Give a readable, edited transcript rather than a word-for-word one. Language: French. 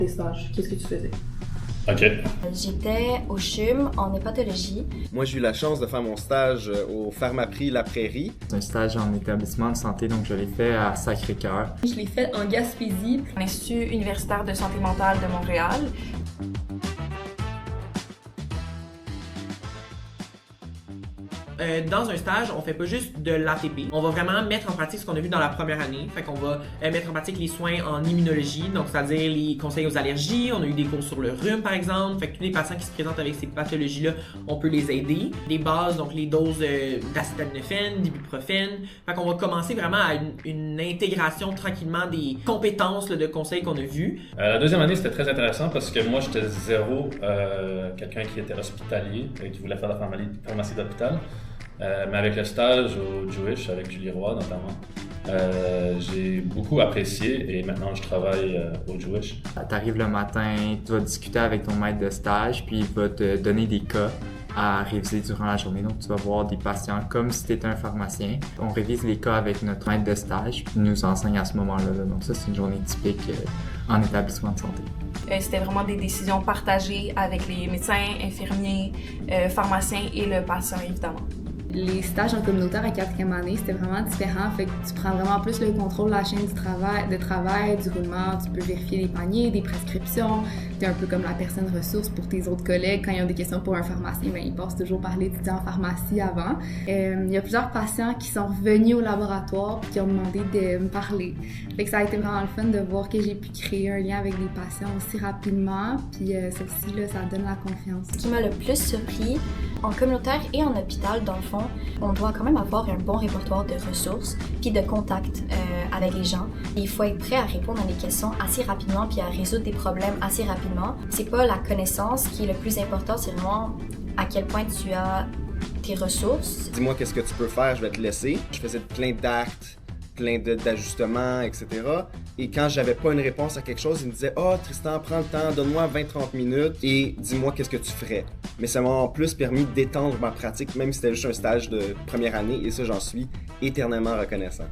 Tes stages, qu'est-ce que tu faisais? OK. J'étais au CHUM en hépatologie. Moi, j'ai eu la chance de faire mon stage au Pharmaprix La Prairie. C'est un stage en établissement de santé, donc je l'ai fait à Sacré-Cœur. Je l'ai fait en Gaspésie, à l'Institut universitaire de santé mentale de Montréal. Dans un stage, on fait pas juste de l'ATP. On va vraiment mettre en pratique ce qu'on a vu dans la première année. Fait qu'on va mettre en pratique les soins en immunologie, donc c'est-à-dire les conseils aux allergies. On a eu des cours sur le rhume, par exemple. Fait que tous les patients qui se présentent avec ces pathologies-là, on peut les aider. Des bases, donc les doses d'acétaminophène, d'ibuprofène. Fait qu'on va commencer vraiment à une intégration tranquillement des compétences là, de conseils qu'on a vus. La deuxième année, c'était très intéressant parce que moi, j'étais zéro quelqu'un qui était hospitalier et qui voulait faire la pharmacie d'hôpital. Mais avec le stage au Jewish, avec Julie Roy notamment, j'ai beaucoup apprécié et maintenant je travaille au Jewish. Tu arrives le matin, tu vas discuter avec ton maître de stage, puis il va te donner des cas à réviser durant la journée. Donc, tu vas voir des patients comme si tu étais un pharmacien. On révise les cas avec notre maître de stage, puis il nous enseigne à ce moment-là. Donc, ça, c'est une journée typique en établissement de santé. C'était vraiment des décisions partagées avec les médecins, infirmiers, pharmaciens et le patient, évidemment. Les stages en communautaire à 4e année, c'était vraiment différent. Fait que tu prends vraiment plus le contrôle de la chaîne de travail, du roulement. Tu peux vérifier les paniers, des prescriptions. Tu es un peu comme la personne ressource pour tes autres collègues. Quand ils ont des questions pour un pharmacien, ils passent toujours par l'étudiant en pharmacie avant. Il y a plusieurs patients qui sont revenus au laboratoire et qui ont demandé de me parler. Fait que ça a été vraiment le fun de voir que j'ai pu créer un lien avec des patients aussi rapidement. Puis ça aussi, là, ça donne la confiance. Ce qui m'a le plus surpris, en communautaire et en hôpital, dans le fond, on doit quand même avoir un bon répertoire de ressources puis de contacts avec les gens. Il faut être prêt à répondre à des questions assez rapidement puis à résoudre des problèmes assez rapidement. C'est pas la connaissance qui est le plus important, c'est vraiment à quel point tu as tes ressources. Dis-moi qu'est-ce que tu peux faire, je vais te laisser. Je faisais plein d'actes, plein d'ajustements, etc. Et quand j'avais pas une réponse à quelque chose, il me disait « Ah, Tristan, prends le temps, donne-moi 20-30 minutes et dis-moi qu'est-ce que tu ferais. » Mais ça m'a en plus permis d'étendre ma pratique, même si c'était juste un stage de première année, et ça, j'en suis éternellement reconnaissant.